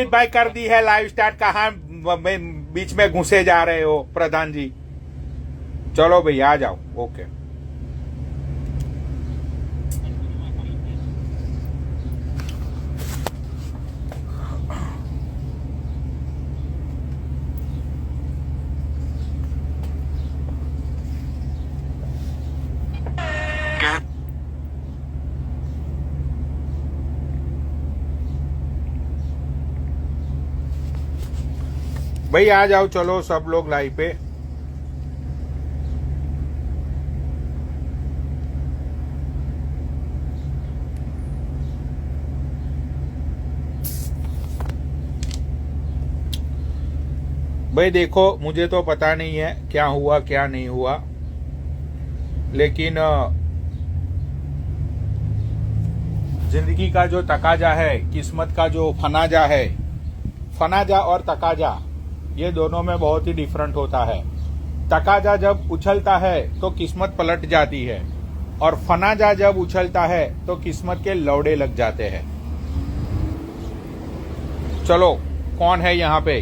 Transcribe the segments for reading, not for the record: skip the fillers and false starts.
सुमित भाई कर दी है लाइव स्टार्ट। कहाँ बीच में घुसे जा रहे हो प्रधान जी? चलो भाई आ जाओ। ओके भाई आ जाओ, चलो सब लोग लाइव पे। भाई देखो, मुझे तो पता नहीं है क्या हुआ क्या नहीं हुआ, लेकिन जिंदगी का जो तकाजा है, किस्मत का जो फनाजा है, फनाजा और तकाजा ये दोनों में बहुत ही डिफरेंट होता है। तकाजा जब उछलता है तो किस्मत पलट जाती है, और फनाजा जब उछलता है तो किस्मत के लौड़े लग जाते हैं। चलो कौन है यहाँ पे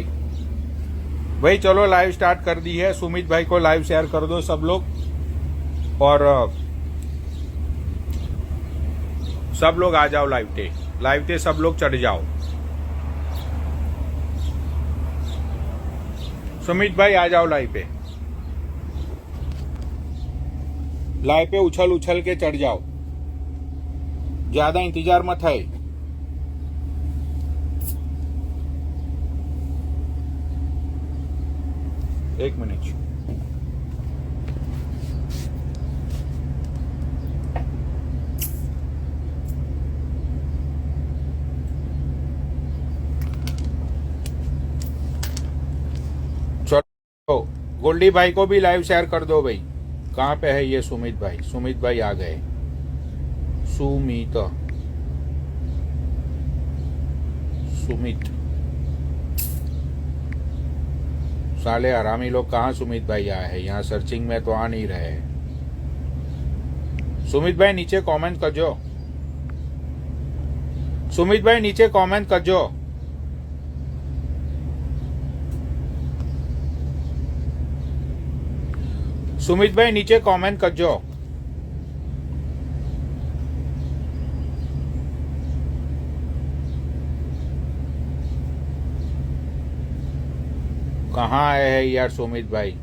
भाई? चलो लाइव स्टार्ट कर दी है। सुमित भाई को लाइव शेयर कर दो सब लोग, और सब लोग आ जाओ लाइव पे सब लोग चढ़ जाओ। सुमित भाई आ जाओ लाइव पे उछल उछल के चढ़ जाओ, ज्यादा इंतजार मत है। एक मिनट। चलो गोल्डी भाई को भी लाइव शेयर कर दो भाई। कहाँ पे है ये सुमित भाई? सुमित भाई आ गए। सुमित साले हरामी लोग, कहाँ सुमित भाई आए हैं? यहाँ सर्चिंग में तो आ नहीं रहे। सुमित भाई नीचे कमेंट कर जो। सुमित भाई नीचे कमेंट कर जो। सुमित भाई नीचे कमेंट कर जो। कहाँ आए हैं यार सुमित भाई?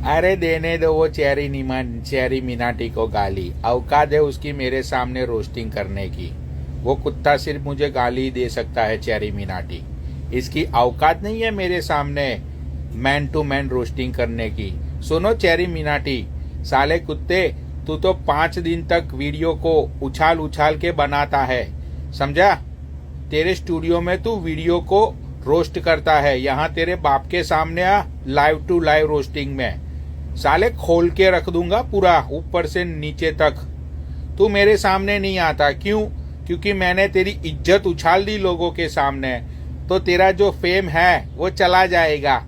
अरे देने दो वो चेरी मिनाटी को गाली। औकात है उसकी मेरे सामने रोस्टिंग करने की। वो कुत्ता सिर्फ मुझे गाली दे सकता है, चेरी मिनाटी। इसकी औकात नहीं है मेरे सामने मैन टू मैन रोस्टिंग करने की। सुनो चेरी मिनाटी, साले कुत्ते, तू तो 5 दिन तक वीडियो को उछाल उछाल के बनाता है, समझा? तेरे स्टूडियो में तू वीडियो को रोस्ट करता है, यहाँ तेरे बाप के सामने आ लाइव टू लाइव रोस्टिंग में। साले खोल के रख दूंगा पूरा ऊपर से नीचे तक। तू मेरे सामने नहीं आता, क्यों? क्योंकि मैंने तेरी इज्जत उछाल दी लोगों के सामने, तो तेरा जो फेम है वो चला जाएगा।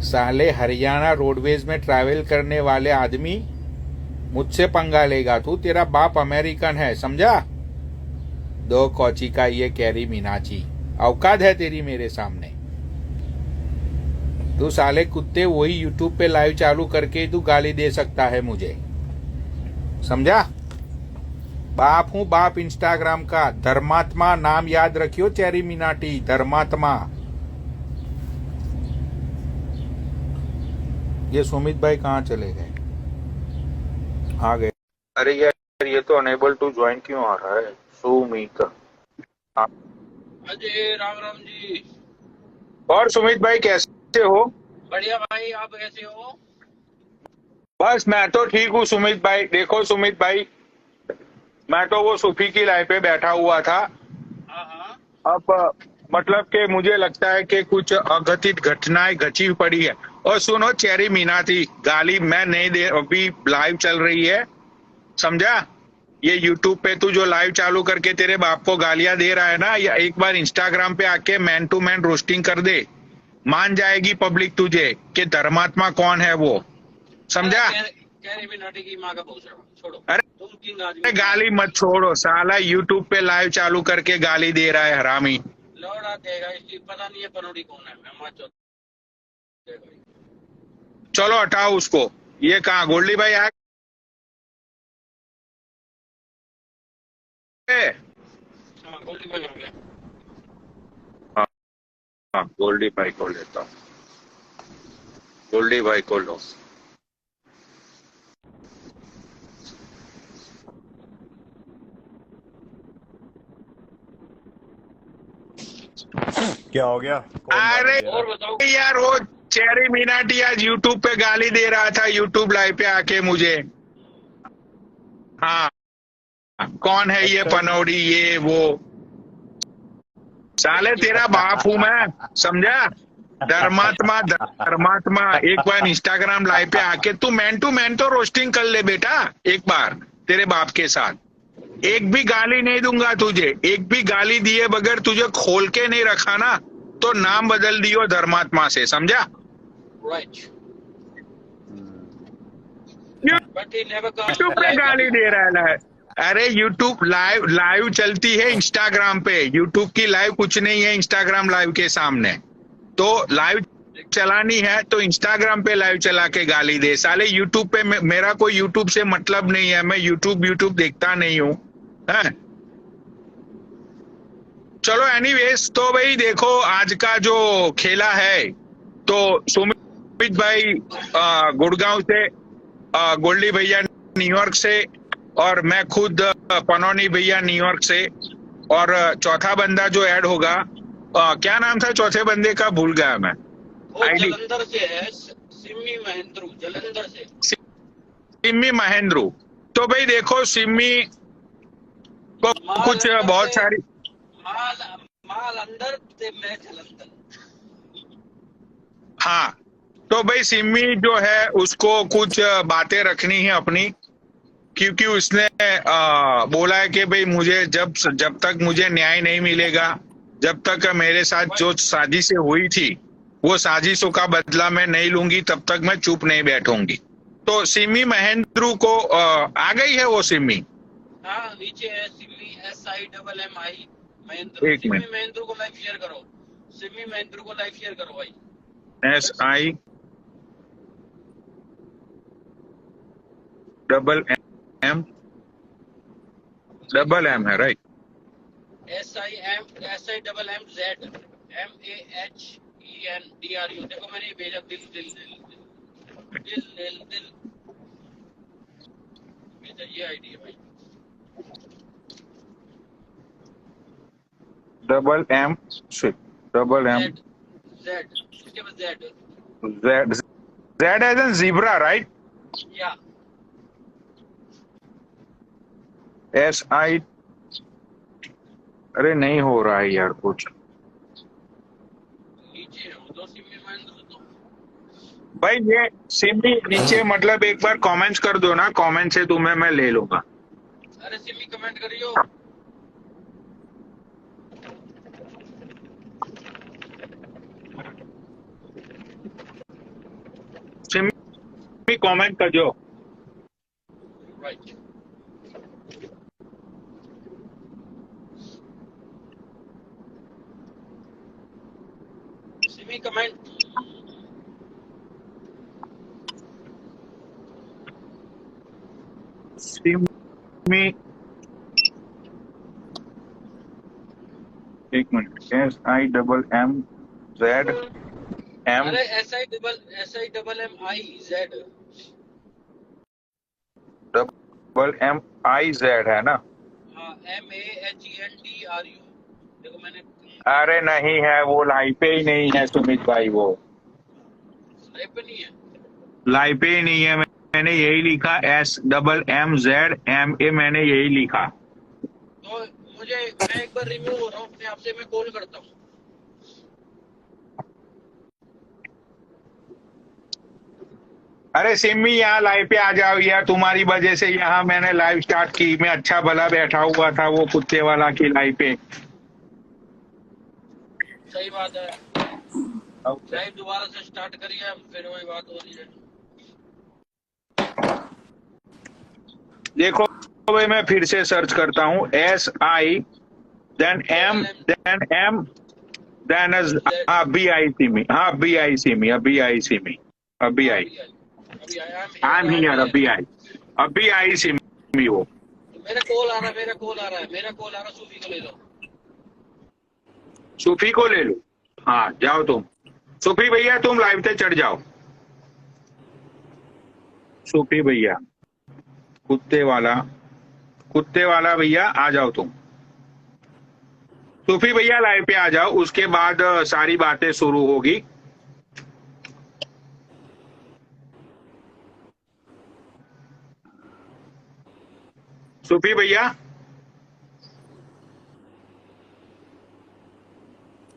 साले हरियाणा रोडवेज में ट्रैवल करने वाले आदमी मुझसे पंगा लेगा तू? तेरा बाप अमेरिकन है, समझा? दो कोची का ये कैरी मीनाची, औकात है तेरी मेरे सामने? तू साले कुत्ते वही यूट्यूब पे लाइव चालू करके तू गाली दे सकता है मुझे, समझा? बाप हूं बाप इंस्टाग्राम का, धर्मात्मा नाम याद रखियो चेरी मिनाटी, धर्मात्मा। ये सुमित भाई कहाँ चले गए? आ गए। अरे यार ये तो अनेबल टू ज्वाइन क्यों आ रहा है? सुमित अजय राम राम जी। और सुमित भाई कैसे हो? बढ़िया भाई, आप कैसे हो? बस मैं तो ठीक हूँ सुमित भाई। देखो सुमित भाई, मैं तो वो सूफी की लाइन पे बैठा हुआ था। हाँ हाँ। अब मतलब कि मुझे लगता है कि कुछ अघटित घटनाएं घटी पड़ी है। और सुनो चेरी मीनाती, गाली मैं नहीं दे, अभी लाइव चल रही है, समझा? ये यूट्यूब पे तू जो लाइव चालू करके तेरे बाप को गालियां दे रहा है ना, या एक बार इंस्टाग्राम पे आके मैन टू मैन रोस्टिंग कर दे, मान जाएगी पब्लिक तुझे कि धर्मात्मा कौन है वो, समझा? कैरी मिनाटी की माँ का पोस्टर छोड़ो। अरे तुम किंग आदमी गाली मत छोड़ो, साला यूट्यूब पे लाइव चालू करके गाली दे रहा है हरामी। लौड़ा देगा, इसकी पता नहीं है पनौड़ी कौन है। मैं मार चलो हटाओ उसको। ये कहाँ गोल्डी भाई आ गए? हाँ, गोल्डी भाई हो गया। हाँ हाँ, गोल्डी भाई को लेता हूँ, गोल्डी भाई को लो। क्या हो गया? कौन अरे गाली दे रहा और है? बताओ। यार वो चेरी मीनाटी आज यूट्यूब पे गाली दे रहा था, यूट्यूब लाइव पे आके मुझे। हाँ, कौन है ये अच्छा जी। पनौड़ी, ये वो, साले तेरा बाप हूं मैं, समझा? धर्मात्मा धर्मात्मा, एक बार इंस्टाग्राम लाइव पे आके तू मैन टू मैन तो रोस्टिंग कर ले बेटा, एक बार तेरे बाप के साथ। एक भी गाली नहीं दूंगा तुझे, एक भी गाली दिए बगैर तुझे खोल के नहीं रखा ना, तो नाम बदल दियो धर्मात्मा से, समझा? Right. But he never YouTube पे गाली दे रहा है। अरे यूट्यूब लाइव लाइव चलती है इंस्टाग्राम पे, यूट्यूब की लाइव कुछ नहीं है इंस्टाग्राम लाइव के सामने। तो लाइव चलानी है तो इंस्टाग्राम पे लाइव चला के गाली दे। साले यूट्यूब पे मेरा कोई यूट्यूब से मतलब नहीं है, मैं यूट्यूब देखता नहीं हूँ, है? चलो एनीवेज, तो भाई देखो आज का जो खेला है, तो सुमित भाई गुड़गांव से, गोल्डी भैया न्यूयॉर्क से, और मैं खुद पनौनी भैया न्यूयॉर्क से, और चौथा बंदा जो ऐड होगा, क्या नाम था चौथे बंदे का, भूल गया मैं। वो आईडी जलंधर से है, सिमी महेंद्रू, जलंधर से। सिम्मी महेंद्रू। तो भाई देखो सिम्मी को माल कुछ अंदर बहुत से- सारी, माल अंदर से मैं जलंधर। हाँ, तो भाई सिम्मी जो है उसको कुछ बातें रखनी है अपनी, क्योंकि उसने बोला है कि भाई मुझे जब तक मुझे न्याय नहीं मिलेगा, जब तक मेरे साथ जो साजिशें हुई थी वो साजिशों का बदला मैं नहीं लूंगी, तब तक मैं चुप नहीं बैठूंगी। तो सिमी महेंद्रू को आ गई है वो सिमी। हाँ, नीचे है सिमी SIMMI महेंद्रू। एक सिमी मिनट, महेंद्रू को लाइव शेयर करो, सिमी महेंद्रू को लाइव शेयर करो भाई। SI डबल M है, राइट? SIMMZ MAHENDRU। देखो मैंने ये भेजा, दिल दिल दिल दिल दिल दिल दिल भेजा, ये आईडी है भाई। डबल M Z उसके बाद Z as in zebra, right? या SI, अरे नहीं हो रहा है यार कुछ। नीचे है वो, दो सिमी महेंद्रू तो। भाई ये सिमी नीचे, मतलब एक बार कमेंट्स कर दो ना, कमेंट से तुम्हें मैं ले लूंगा। अरे सिमी कमेंट करियो। सिमी कमेंट कर दो। राइट। सिमी कमेंट। सिमी, एक मिनट, SIMMZ अरे SIMMIZ। MIZ है ना? हाँ, MAHENDRU। देखो मैंने अरे नहीं है, वो लाइव पे ही नहीं है सुमित भाई, वो लाइव पे नहीं है। लाइव पे ही नहीं है। मैंने यही लिखा SMMZMA, मैंने यही लिखा। तो मुझे, मैं एक बार रिमूव हो रहा हूँ अपने आप से, मैं कॉल करता हूँ। अरे सिमी यहाँ लाइव पे आ जाओ यार, तुम्हारी वजह से यहाँ मैंने लाइव स्टार्ट की। मैं अच्छा भला बैठा हुआ था वो कुत्ते वाला की लाइव पे। सही बात है। लाइव दोबारा से स्टार्ट करिए, अब फिर वही बात हो रही है। देखो भाई, मैं फिर से सर्च करता हूँ SI देन M देन हाँ BI सिमी, हाँ BI सिमी, अभी आई सिमी, अभी आई। अभी आया आई एम हियर, अभी आई सिमी वो। मेरा कॉल आ रहा है, मेरा कॉल आ रहा है, मेरा कॉल आ रहा है। सूफी को ले लो। सूफी को ले लो। हाँ जाओ तुम, सूफी भैया तुम लाइव पे चढ़ जाओ। सूफी भैया, कुत्ते वाला भैया आ जाओ तुम। सूफी भैया लाइव पे आ जाओ, उसके बाद सारी बातें शुरू होगी। सूफी भैया,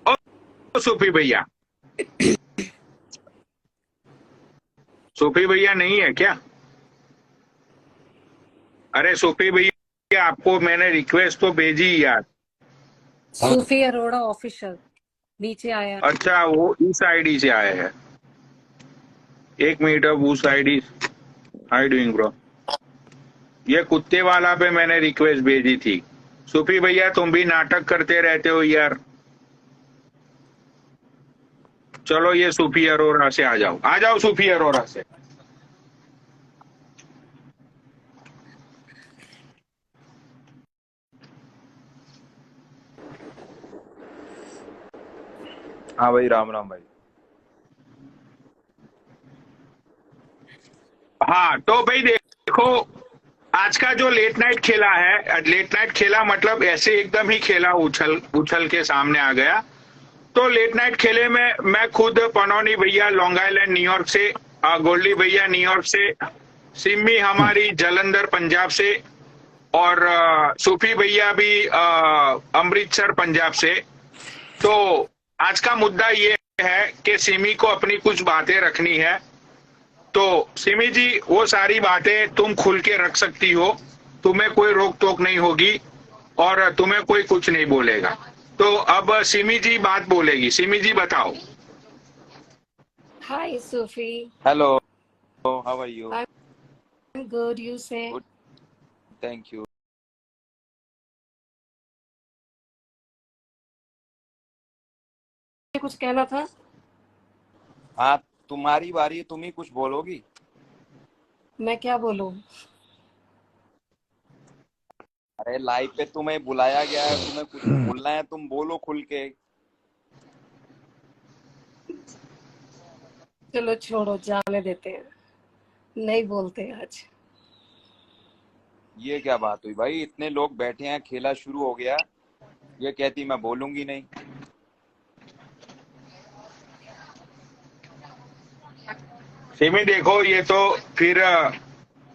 ओ सूफी भैया, सूफी भैया नहीं है क्या? अरे सूफी भैया, आपको मैंने रिक्वेस्ट तो भेजी यार। सूफी अरोड़ा ऑफिशियल नीचे आया। अच्छा, वो इस आईडी से आया है। एक मिनट, अब उस आईडी, हाउ डूइंग ब्रो? ये कुत्ते वाला पे मैंने रिक्वेस्ट भेजी थी। सूफी भैया तुम भी नाटक करते रहते हो यार। चलो ये सूफी अरोरा से आ जाओ, आ जाओ सूफी अरोरा से। हाँ भाई, राम राम भाई। हाँ तो भाई देखो, आज का जो लेट नाइट खेला है, लेट नाइट खेला मतलब ऐसे एकदम ही खेला, उछल उछल के सामने आ गया। तो लेट नाइट खेले में मैं खुद, पनौनी भैया लॉन्ग आइलैंड न्यूयॉर्क से, गोल्डी भैया न्यूयॉर्क से, सिमी हमारी जलंधर पंजाब से, और सूफी भैया भी अमृतसर पंजाब से। तो आज का मुद्दा ये है कि सिमी को अपनी कुछ बातें रखनी है। तो सिमी जी, वो सारी बातें तुम खुल के रख सकती हो, तुम्हें कोई रोक टोक नहीं होगी और तुम्हें कोई कुछ नहीं बोलेगा। तो अब सिमी जी बात बोलेगी। सिमी जी बताओ। Hi Sufi. Hello, how are you? I am good, you say? Good, thank you. कुछ कहना था? हाँ, तुम्हारी बारी, तुम ही कुछ बोलोगी। मैं क्या बोलूं? अरे लाइव पे तुम्हें बुलाया गया है, तुम्हें कुछ बोलना है, तुम बोलो खुल के। चलो छोड़ो, जाने देते हैं, नहीं बोलते आज। ये क्या बात हुई भाई? इतने लोग बैठे हैं, खेला शुरू हो गया, ये कहती मैं बोलूंगी नहीं। सिमी देखो, ये तो फिर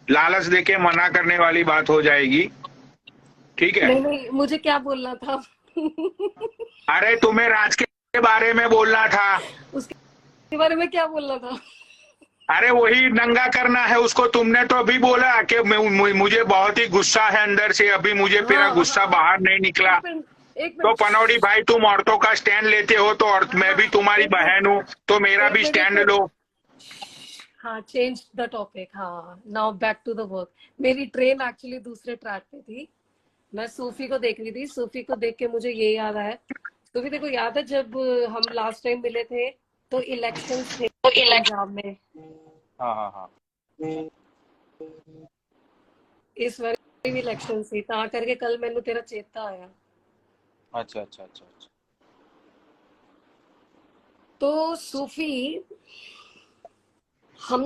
लालच देके मना करने वाली बात हो जाएगी, ठीक है? नहीं नहीं, मुझे क्या बोलना था? अरे तुम्हें राज के बारे में बोलना था। उसके बारे में क्या बोलना था? अरे वही नंगा करना है उसको। तुमने तो अभी बोला कि मुझे बहुत ही गुस्सा है अंदर से, अभी मुझे मेरा गुस्सा बाहर नहीं निकला। एक तो मिनट। पनौड़ी भाई, तुम औरतों का स्टैंड लेते हो, तो और मैं भी तुम्हारी बहन हूँ, तो मेरा भी स्टैंड लो। हाँ, चेंज द टॉपिक। हाँ, now back to the work. मेरी ट्रेन एक्चुअली दूसरे ट्रैक पे थी, मैं सूफी को देख रही थी। सूफी को देख के मुझे ये याद आया। सूफी, देखो याद है जब हम लास्ट टाइम मिले थे तो इलेक्शंस थे पंजाब में। हाँ हाँ हाँ। इस बार भी इलेक्शन थी, ता करके कल मैंने तेरा चेता आया। अच्छा अच्छा अच्छा अच्छा। तो सूफी, हम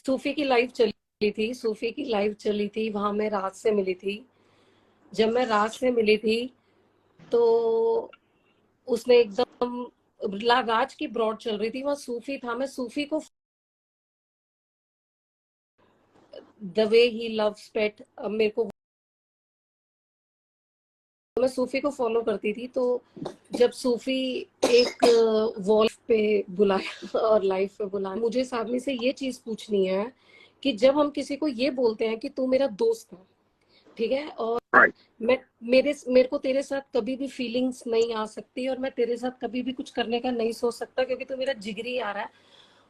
सूफी की लाइव चली थी, सूफी की लाइव चली थी, वहां मैं राज से मिली थी। जब मैं राज से मिली थी तो उसने एकदम, राज की ब्रॉड चल रही थी, वहां सूफी था। मैं सूफी को द वे ही लव्स पेट, मेरे को मैं सूफी को फॉलो करती थी, तो जब सूफी एक वॉल पे बुलाया और लाइव पे बुलाया, मुझे सामने से ये चीज पूछनी है कि जब हम किसी को ये बोलते हैं कि तू मेरा दोस्त है, ठीक है, और Right. मेरे को तेरे साथ कभी भी फीलिंग्स नहीं आ सकती, और मैं तेरे साथ कभी भी कुछ करने का नहीं सोच सकता क्योंकि तू मेरा जिगरी आ रहा है,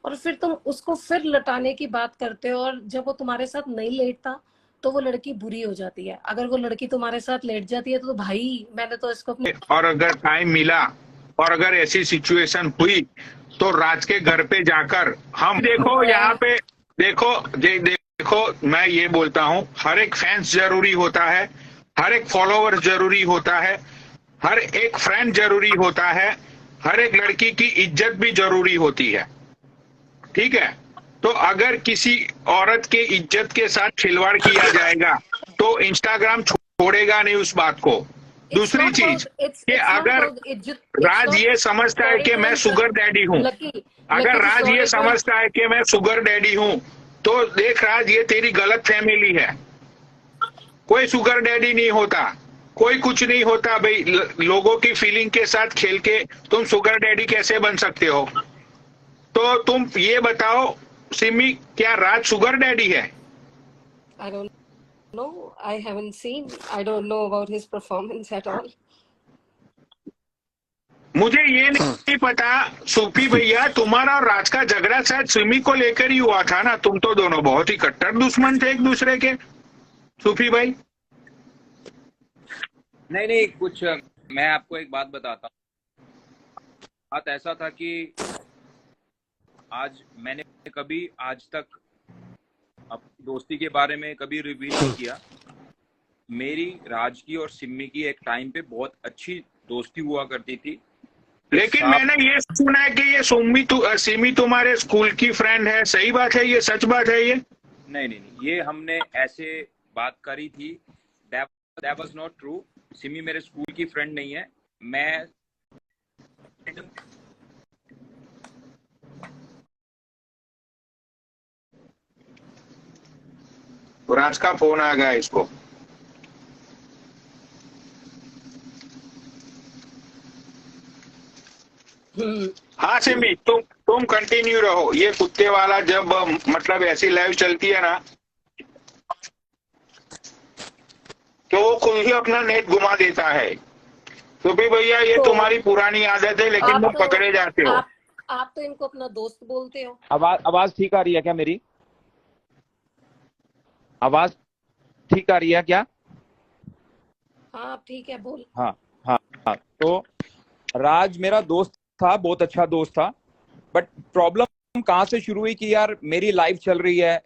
और फिर तुम उसको फिर लटाने की बात करते हो, और जब वो तुम्हारे साथ नहीं लेटता तो वो लड़की बुरी हो जाती है। अगर वो लड़की तुम्हारे साथ लेट जाती है तो भाई मैंने तो इसको अपने और अगर टाइम मिला और अगर ऐसी सिचुएशन हुई तो राज के घर पे जाकर हम देखो यहाँ पे देखो मैं ये बोलता हूँ, हर एक फैंस जरूरी होता है, हर एक फॉलोवर जरूरी होता है, हर एक फ्रेंड जरूरी होता है, हर एक लड़की की इज्जत भी जरूरी होती है, ठीक है। तो अगर किसी औरत के इज्जत के साथ खिलवाड़ किया जाएगा तो इंस्टाग्राम छोड़ेगा नहीं उस बात को। दूसरी चीज कि अगर राज ये समझता है कि मैं शुगर डैडी हूँ, अगर राज ये समझता है कि मैं शुगर डैडी हूँ, तो देख राज, ये तेरी गलत फैमिली है। कोई शुगर डैडी नहीं होता, कोई कुछ नहीं होता भाई। लोगों की फीलिंग के साथ खेल के तुम शुगर डैडी कैसे बन सकते हो? तो तुम ये बताओ सिमी, क्या राज शुगर डैडी है? I don't know. I haven't seen. I don't know about his performance at all. मुझे ये नहीं पता सूफी भैया, तुम्हारा और राज का झगड़ा शायद सिमी को लेकर ही हुआ था ना? तुम तो दोनों बहुत ही कट्टर दुश्मन थे एक दूसरे के, सूफी भाई। नहीं कुछ, मैं आपको एक बात बताता हूँ। बात ऐसा था कि आज मैंने कभी आज तक अपनी दोस्ती के बारे में कभी रिवील नहीं किया। मेरी, राज की और सिमी की एक टाइम पे बहुत अच्छी दोस्ती हुआ करती थी, लेकिन मैंने ये सुना है कि ये सिमी तुम्हारे स्कूल की फ्रेंड है। सही बात है? ये सच बात है? ये नहीं, ये हमने ऐसे बात करी थी। That was not true। Simi मेरे स्कूल की फ्रेंड नहीं है। मैं राज का फोन आ गया इसको। हाँ सिमी, तुम कंटिन्यू रहो। ये कुत्ते वाला जब मतलब ऐसी लाइव चलती है ना, तो वो खुद ही अपना नेट घुमा देता है। तो भी भैया ये तुम्हारी पुरानी आदत है, लेकिन तुम पकड़े जाते हो। आप तो इनको अपना दोस्त बोलते हो। आवाज ठीक आ रही है क्या मेरी? आवाज ठीक आ रही है क्या? हाँ ठीक है, बोल। हाँ। तो राज मेरा दोस्त था, बहुत अच्छा दोस्त था, बट प्रॉब्लम कहाँ से शुरू हुई कि यार मेरी लाइफ चल रही है,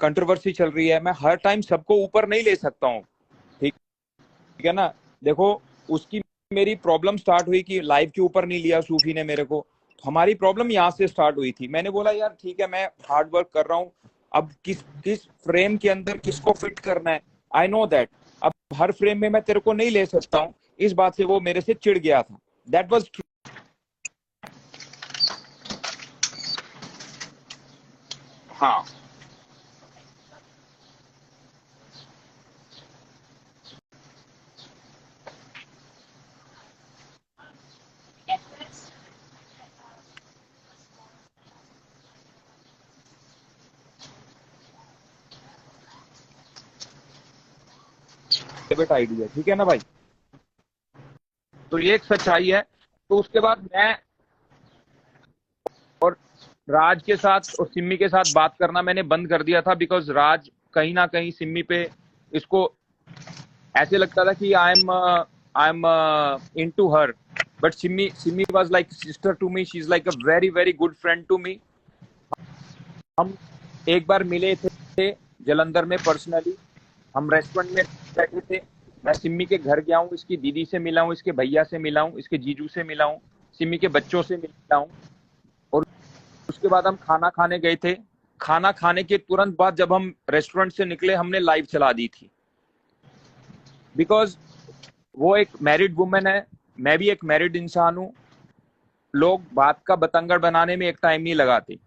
कंट्रोवर्सी चल रही है, मैं हर टाइम सबको ऊपर नहीं ले सकता हूँ, ठीक है ना। देखो, उसकी मेरी प्रॉब्लम स्टार्ट हुई कि लाइफ के ऊपर नहीं लिया सूफी ने मेरे को। हमारी प्रॉब्लम यहाँ से स्टार्ट हुई थी। मैंने बोला यार ठीक है, मैं हार्ड वर्क कर रहा हूँ, अब किस फ्रेम के अंदर किसको फिट करना है, आई नो दैट। अब हर फ्रेम में मैं तेरे को नहीं ले सकता हूँ। इस बात से वो मेरे से चिढ़ गया था। That was true. हाँ, डेबिट आईडी है, ठीक है ना भाई। तो ये एक सच्चाई है। तो उसके बाद मैं और राज के साथ और सिमी के साथ बात करना मैंने बंद कर दिया था, बिकॉज राज कहीं ना कहीं सिमी पे, इसको ऐसे लगता था कि I am into her, but Simi was like sister to me. She is like a very very good friend to me. हम एक बार मिले थे जलंधर में पर्सनली। हम रेस्टोरेंट में बैठे थे। मैं सिमी के घर गया हूँ, इसकी दीदी से मिला हूँ, इसके भैया से मिला हूँ, इसके जीजू से मिला हूँ, सिमी के बच्चों से मिला हूँ। और उसके बाद हम खाना खाने गए थे। खाना खाने के तुरंत बाद जब हम रेस्टोरेंट से निकले, हमने लाइव चला दी थी, बिकॉज वो एक मैरिड वुमेन है, मैं भी एक मैरिड इंसान हूँ। लोग बात का बतंगड़ बनाने में एक टाइम नहीं लगाते।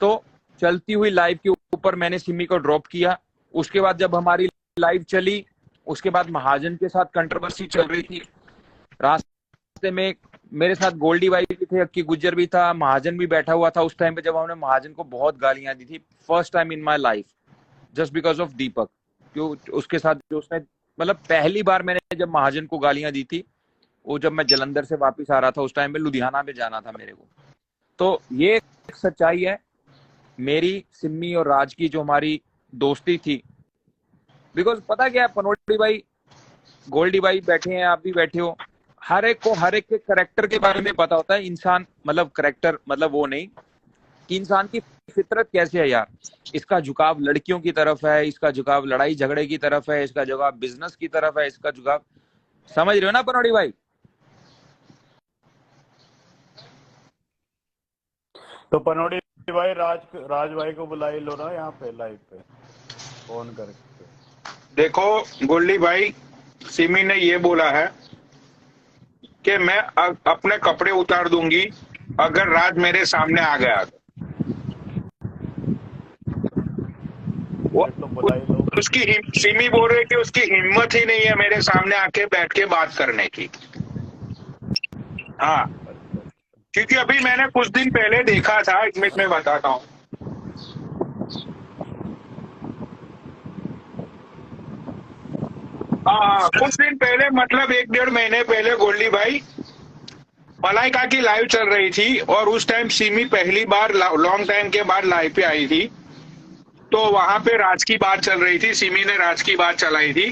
तो चलती हुई लाइव के ऊपर मैंने सिमी को ड्रॉप किया। उसके बाद जब हमारी लाइव चली उसके बाद महाजन के साथ कंट्रोवर्सी चल रही थी। रास्ते में मेरे साथ गोल्डी भाई भी थे, अक्की गुज्जर भी था, महाजन भी बैठा हुआ था उस टाइम पे, जब हमने महाजन को बहुत गालियां दी थी first time in my life, just because of Deepak. जो उसके साथ जो उसने, मतलब पहली बार मैंने जब महाजन को गालियां दी थी, वो जब मैं जलंधर से वापस आ रहा था, उस टाइम पे लुधियाना में जाना था मेरे को। तो ये एक सच्चाई है मेरी, सिम्मी और राज की जो हमारी दोस्ती थी। बिकॉज पता क्या है पनोटी भाई, गोल्डी भाई बैठे हैं, आप भी बैठे हो, हर एक को हर एक के करेक्टर के बारे में पता होता है। इंसान मतलब करेक्टर मतलब वो नहीं कि इंसान की फितरत कैसे है यार, इसका झुकाव लड़कियों की तरफ है, इसका झुकाव लड़ाई झगड़े की तरफ है, इसका झुकाव बिजनेस की तरफ है, इसका झुकाव, समझ रहे हो ना पनोटी भाई? तो पनोटी भाई राज भाई को बुला ही लो ना यहाँ पे लाइव पे फोन करके। देखो गोल्डी भाई, सिमी ने ये बोला है कि मैं अपने कपड़े उतार दूंगी अगर राज मेरे सामने आ गया तो। तो बुला ही लो। सिमी बोल रही कि उसकी हिम्मत ही नहीं है मेरे सामने आके बैठ के बात करने की। हाँ, क्योंकि अभी मैंने कुछ दिन पहले देखा था, एक मिनट में बताता हूँ। हाँ, कुछ दिन पहले मतलब 1-1.5 महीने पहले गोल्डी भाई मलाइका की लाइव चल रही थी, और उस टाइम सिमी पहली बार लॉन्ग टाइम के बाद लाइव पे आई थी। तो वहां पे राज की बात चल रही थी, सिमी ने राज की बात चलाई थी।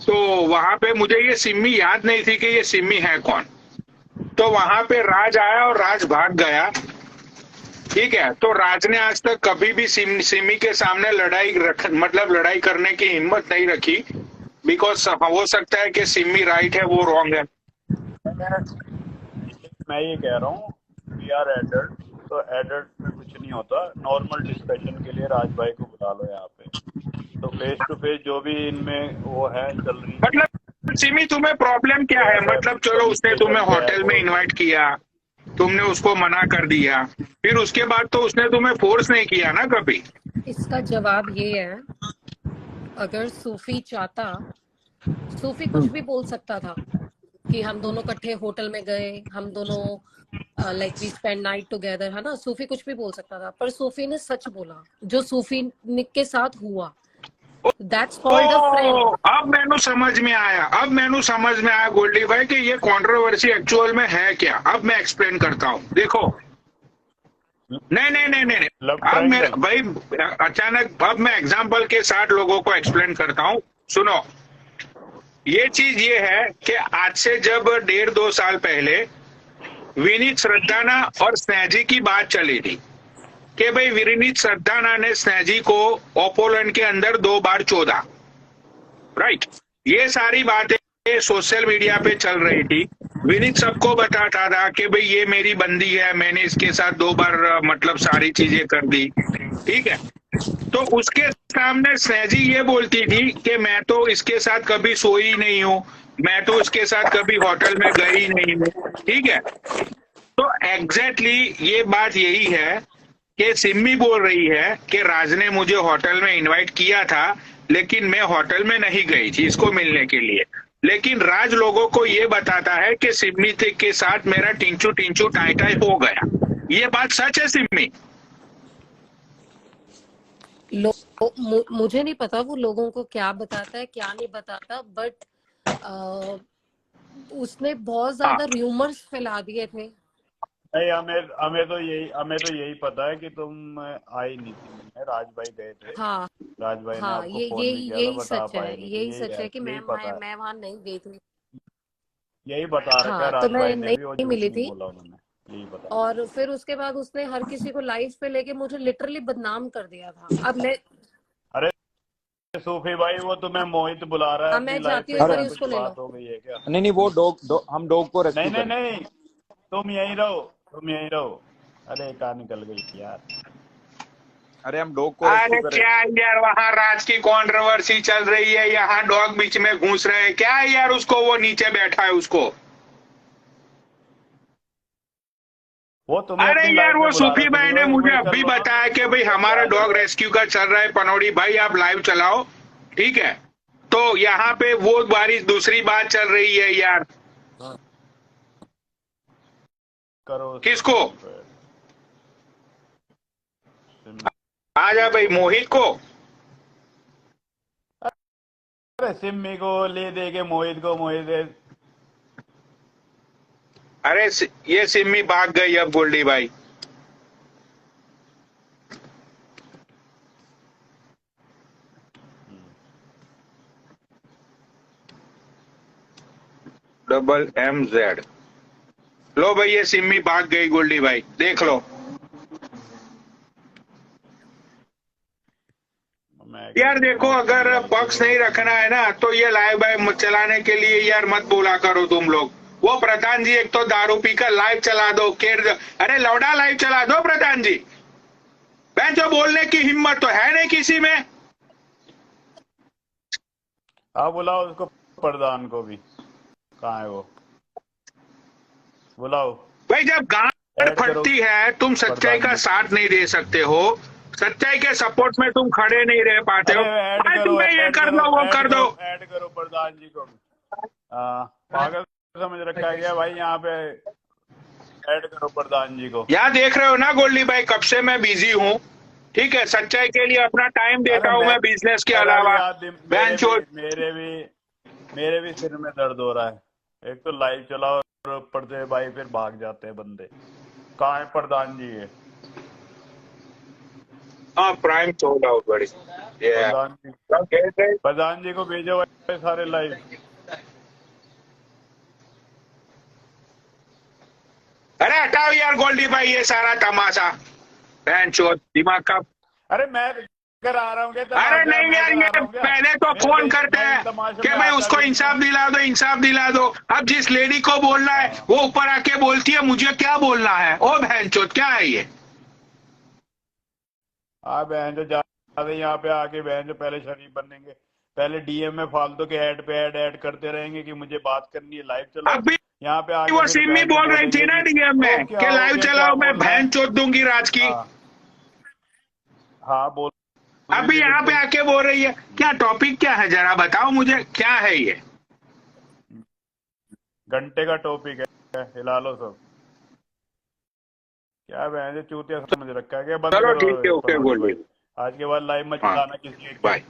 तो वहां पे मुझे ये सिमी याद नहीं थी कि ये सिमी है कौन। तो वहां पे राज आया और राज भाग गया, ठीक है। तो राज ने आज तक कभी भी सिमी के सामने लड़ाई करने की हिम्मत नहीं रखी, बिकॉज हो सकता है कि सिमी राइट है, वो रॉन्ग है। मैं ये कह रहा हूँ वी आर एडल्ट, तो एडल्ट में कुछ नहीं होता। नॉर्मल डिस्कशन के लिए राज भाई को बुला लो यहाँ पे, तो फेस टू फेस जो भी इनमें वो है चल रही है। मतलब सिमी तुम्हें प्रॉब्लम क्या है? मतलब चलो उसने तुम्हें होटल में इनवाइट किया, तुमने उसको मना कर दिया, फिर उसके बाद तो उसने तुम्हें फोर्स नहीं किया ना कभी। इसका जवाब ये है, अगर सूफी चाहता, सूफी कुछ भी बोल सकता था कि हम दोनों इकट्ठे होटल में गए, हम दोनों like we spend night together, है ना। सूफी कुछ भी बोल सकता था, पर सूफी ने सच बोला जो सूफी के साथ हुआ। That's called a friend. अब मैंने समझ में आया गोल्डी भाई कि ये कंट्रोवर्सी एक्चुअल में है क्या। अब मैं एक्सप्लेन करता हूँ। देखो, नहीं, अब मेरे भाई अचानक, अब मैं एग्जाम्पल के साथ लोगों को एक्सप्लेन करता हूँ। सुनो, ये चीज ये है कि आज से जब 1.5-2 साल पहले विनीत श्रद्धाना और स्नेहजी की बात चली थी कि भाई विनीत श्रद्धाना ने स्नेहजी को ओपोलैंड के अंदर 2 बार चोदा, राइट। ये सारी बातें सोशल मीडिया पे चल रही थी। विनीत सबको बताता था कि भाई ये मेरी बंदी है, मैंने इसके साथ 2 बार मतलब सारी चीजें कर दी, ठीक है। तो उसके सामने स्नेहजी ये बोलती थी कि मैं तो इसके साथ कभी सोई नहीं हूँ, मैं तो इसके साथ कभी होटल में गई नहीं हूँ, ठीक है। तो एग्जैक्टली ये बात यही है कि सिम्मी बोल रही है कि राज ने मुझे होटल में इनवाइट किया था, लेकिन मैं होटल में नहीं गई थी इसको मिलने के लिए। लेकिन राज लोगों को ये बताता है कि सिम्मी के साथ मेरा टिंचू टाई टाई हो गया। ये बात सच है सिम्मी? मुझे नहीं पता वो लोगों को क्या बताता है क्या नहीं बताता, बट उसने बहुत ज्यादा र्यूमर्स फैला दिए थे। नहीं, हमें तो यही पता है कि तुम आई नहीं थी, राज भाई गए थे। हाँ, राज भाई ने हाँ, आपको फोन नहीं किया था, बता पाए नहीं। यही सच है कि मैं वहां नहीं गई थी। यही बता रखा है हाँ, राज तो मैं भाई ने भी, नहीं मिली थी। बोला उन्होंने, यही बता। और फिर उसके बाद उसने हर किसी को लाइव पे लेके मुझे लिटरली बदनाम कर दिया था। अब मैं, अरे सूफी भाई, वो तुम्हें मोहित बुला रहा है। मैं जाती हूँ, उसको ले लो। हो गई है क्या? नहीं, वो हम डॉग को रेस्क्यू नहीं, तुम यहीं रहो। अरे कहाँ निकल गई यार? अरे हम डॉग को अरे क्या यार, वहाँ राज की कंट्रोवर्सी चल रही है, यहाँ डॉग बीच में घुस रहे हैं क्या यार? उसको, वो नीचे बैठा है उसको। वो अरे यार, वो सूफी भाई ने मुझे अभी बताया कि भाई हमारा डॉग रेस्क्यू का चल रहा है। पनौड़ी भाई आप लाइव चलाओ, ठीक है। तो यहाँ पे वो बारिश दूसरी बात चल रही है यार। करो किसको? सिम- आ जा भाई, मोहित को। अरे सिम्मी को ले दे के मोहित को, मोहित अरे ये सिम्मी भाग गई अब गोल्डी भाई। MZ। लो भाई, ये सिम्मी भाग गई गोल्डी भाई, देख लो। यार देखो, अगर पक्ष नहीं रखना है ना तो ये लाइव चलाने के लिए यार मत बोला करो तुम लोग। वो प्रधान जी एक तो दारू पीकर लाइव चला दो, अरे लौड़ा लाइव चला दो प्रधान जी। मैं जो बोलने की हिम्मत तो है नहीं किसी में। हाँ बुलाओ उसको, प्रधान को भी। कहाँ है वो? बुलाओ। भाई जब गांड ऐड करो फटती है, तुम सच्चाई का प्रधान जी। साथ नहीं दे सकते हो, सच्चाई के सपोर्ट में तुम खड़े नहीं रह पाते हो। अरे ऐड भाई करो, तुम्हें ये ऐड कर करो, दो, वो ऐड कर दो। करो, ऐड करो प्रधान जी को। पागल समझ रखा है क्या भाई यहाँ पे? ऐड करो प्रधान जी को। यहाँ देख रहे हो ना गोल्डी भाई, कब से मैं बिजी हूँ। ठीक है, सच्चाई के लिए अपना टाइम देता हूँ मैं बिजनेस के मेरा भी अलावा। याद- मेरे भी सिर में दर्द हो रहा है। एक तो लाइव चलाओ और ऊपर से भाई फिर भाग जाते हैं बंदे। कहाँ है प्रधान जी? है हाँ, प्राइम सोल्ड आउट बड़ी। प्रधान जी को भेजो भाई सारे लाइव। अरे हटाओ यार गोल्डी भाई ये सारा तमाशा, बहन चोद दिमाग का। अरे मैं कर आ रहा हूँ क्या? अरे नहीं यार, ये पहले तो फोन करते हैं कि भाई उसको इंसाफ दिला दो, इंसाफ दिला दो। अब जिस लेडी को बोलना है वो ऊपर आके बोलती है मुझे क्या बोलना है। ओ बहन चोद, क्या है ये? हाँ बहन जो ज्यादा यहाँ पे आके बहन जो पहले शरीफ बनेंगे, पहले डीएम में फालतू के ऐड पे ऐड करते रहेंगे कि मुझे बात करनी है, लाइव चलाओ। अभी यहाँ पे आके वो फिर सिम्मी बहन बोल रही थी बोलेंगे ना कि डीएम में वो क्या कि हो लाइव गया, चलाओ, क्या मैं बोलना है? बहन चोद दूंगी राज की। हाँ बोल। अभी यहाँ पे आके बोल रही है। क्या टॉपिक क्या है, जरा बताओ मुझे, क्या है ये? घंटे का टॉपिक है, हिला लो सब। क्या बहन चूतिया समझ रखा है क्या? बंद चलो करो ठीक है, ओके प्रधान गोल्डी। भाई। आज के बाद लाइव मत हाँ, चलाना किसी के। बाय।